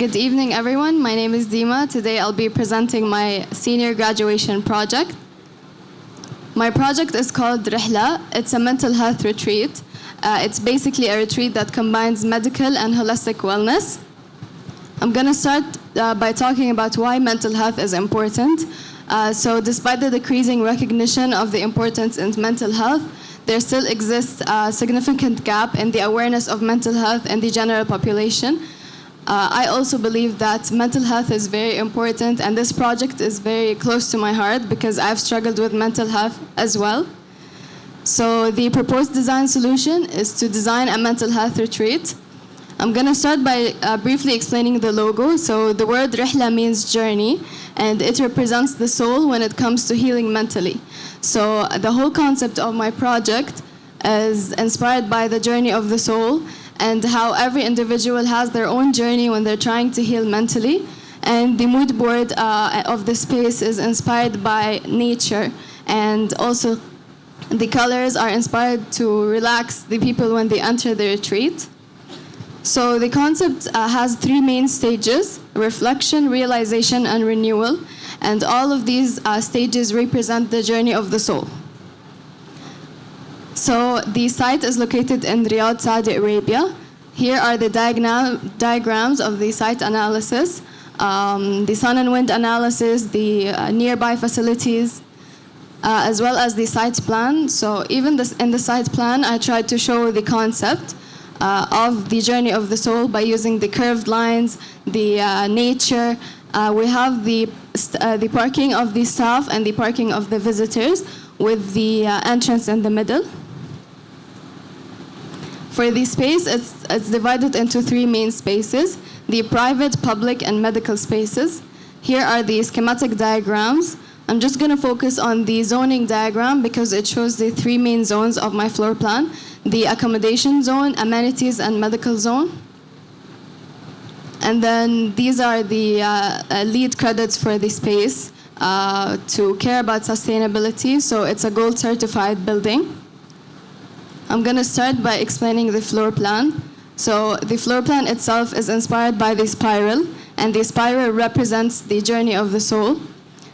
Good evening, everyone. My name is Dima. Today I'll be presenting my senior graduation project. My project is called Rihla. It's a mental health retreat. It's basically a retreat that combines medical and holistic wellness. I'm going to start by talking about why mental health is important. So despite the decreasing recognition of the importance in mental health, there still exists a significant gap in the awareness of mental health in the general population. I also believe that mental health is very important, and this project is very close to my heart because I've struggled with mental health as well. So the proposed design solution is to design a mental health retreat. I'm going to start by briefly explaining the logo. So the word Rihla means journey, and it represents the soul when it comes to healing mentally. So the whole concept of my project is inspired by the journey of the soul and how every individual has their own journey when they're trying to heal mentally. And the mood board of the space is inspired by nature, and also the colors are inspired to relax the people when they enter the retreat. So the concept has three main stages: reflection, realization, and renewal. And all of these stages represent the journey of the soul. So the site is located in Riyadh, Saudi Arabia. Here are the diagrams of the site analysis, the sun and wind analysis, the nearby facilities, as well as the site plan. So even in the site plan, I tried to show the concept of the journey of the soul by using the curved lines, the nature. We have the parking of the staff and the parking of the visitors with the entrance in the middle. For the space, it's divided into three main spaces: the private, public, and medical spaces. Here are the schematic diagrams. I'm just going to focus on the zoning diagram because it shows the three main zones of my floor plan: the accommodation zone, amenities, and medical zone. And then these are the lead credits for the space to care about sustainability. So it's a gold certified building. I'm going to start by explaining the floor plan. So the floor plan itself is inspired by the spiral, and the spiral represents the journey of the soul.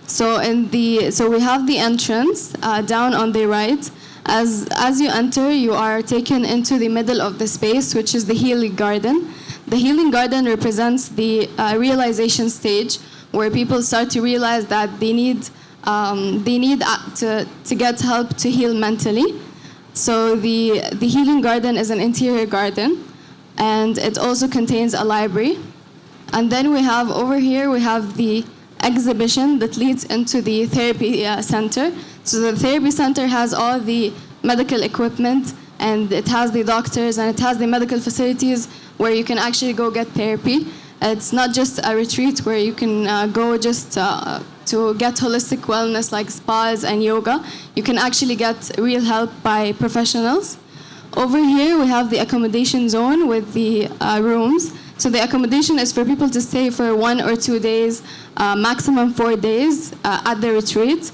So we have the entrance down on the right. As you enter, you are taken into the middle of the space, which is the healing garden. The healing garden represents the realization stage, where people start to realize that they need to get help to heal mentally. So the healing garden is an interior garden, and it also contains a library. And then we have over here, we have the exhibition that leads into the therapy center. So the therapy center has all the medical equipment, and it has the doctors, and it has the medical facilities where you can actually go get therapy. It's not just a retreat where you can go just to get holistic wellness like spas and yoga. You can actually get real help by professionals. Over here, we have the accommodation zone with the rooms. So the accommodation is for people to stay for 1 or 2 days, maximum 4 days at the retreat.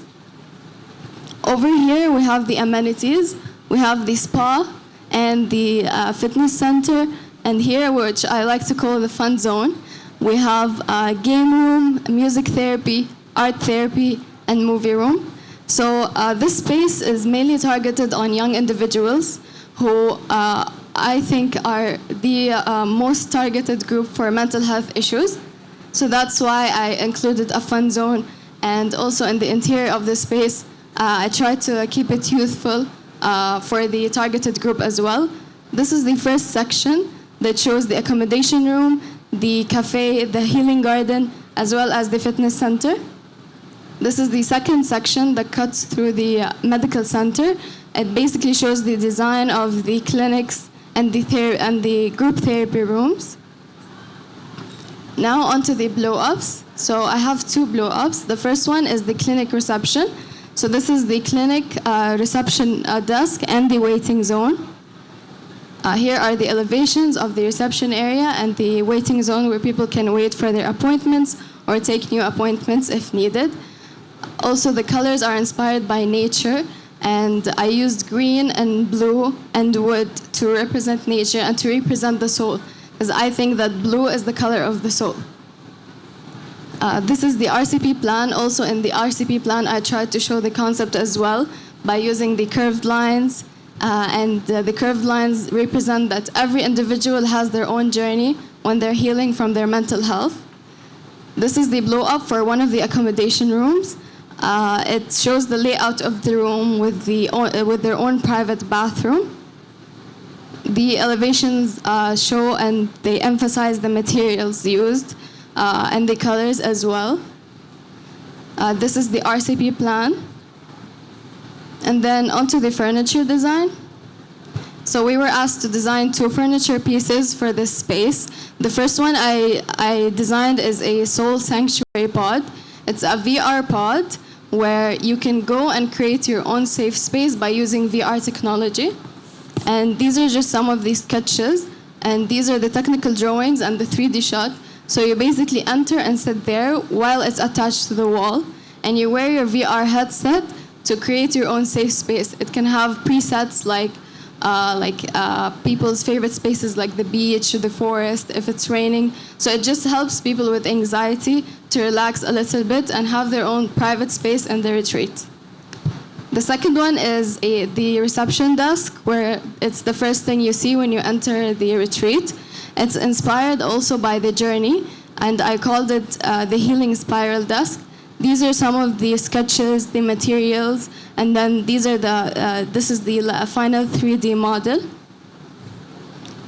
Over here, we have the amenities. We have the spa and the fitness center. And here, which I like to call the fun zone, we have a game room, music therapy, art therapy, and movie room. So this space is mainly targeted on young individuals who I think are the most targeted group for mental health issues. So that's why I included a fun zone. And also in the interior of the space, I tried to keep it youthful for the targeted group as well. This is the first section that shows the accommodation room, the cafe, the healing garden, as well as the fitness center. This is the second section that cuts through the medical center. It basically shows the design of the clinics and the group therapy rooms. Now onto the blow-ups. So I have 2 blow-ups. The first one is the clinic reception. So this is the clinic reception desk and the waiting zone. Here are the elevations of the reception area and the waiting zone where people can wait for their appointments or take new appointments if needed. Also, the colors are inspired by nature, and I used green and blue and wood to represent nature and to represent the soul. is I think that blue is the color of the soul. This is the RCP plan. Also in the RCP plan, I tried to show the concept as well by using the curved lines. The curved lines represent that every individual has their own journey when they're healing from their mental health. This is the blow-up for one of the accommodation rooms. It shows the layout of the room with their own private bathroom. The elevations show and they emphasize the materials used and the colors as well. This is the RCP plan. And then onto the furniture design. So we were asked to design 2 furniture pieces for this space. The first one I designed is a soul sanctuary pod. It's a VR pod where you can go and create your own safe space by using VR technology. And these are just some of the sketches. And these are the technical drawings and the 3D shot. So you basically enter and sit there while it's attached to the wall. And you wear your VR headset to create your own safe space. It can have presets like people's favorite spaces like the beach or the forest if it's raining. So it just helps people with anxiety to relax a little bit and have their own private space in the retreat. The second one is the reception desk, where it's the first thing you see when you enter the retreat. It's inspired also by the journey, and I called it the healing spiral desk. These are some of the sketches, the materials, and then this is the final 3D model.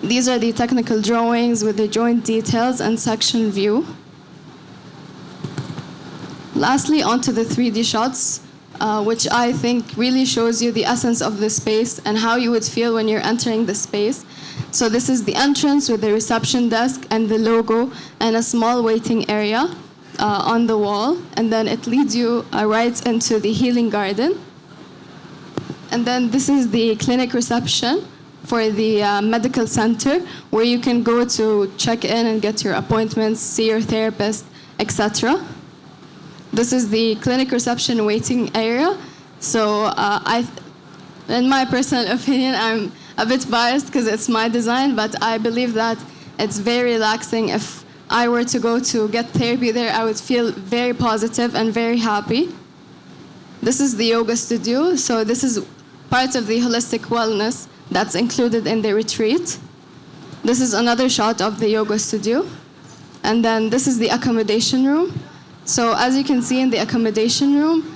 These are the technical drawings with the joint details and section view. Lastly, onto the 3D shots, which I think really shows you the essence of the space and how you would feel when you're entering the space. So this is the entrance with the reception desk and the logo and a small waiting area on the wall, and then it leads you right into the healing garden. And then this is the clinic reception for the medical center, where you can go to check in and get your appointments, see your therapist, etc. This is the clinic reception waiting area. So in my personal opinion, I'm a bit biased because it's my design, but I believe that it's very relaxing. If I were to go to get therapy there, I would feel very positive and very happy. This is the yoga studio. So this is part of the holistic wellness that's included in the retreat. This is another shot of the yoga studio. And then this is the accommodation room. So as you can see in the accommodation room,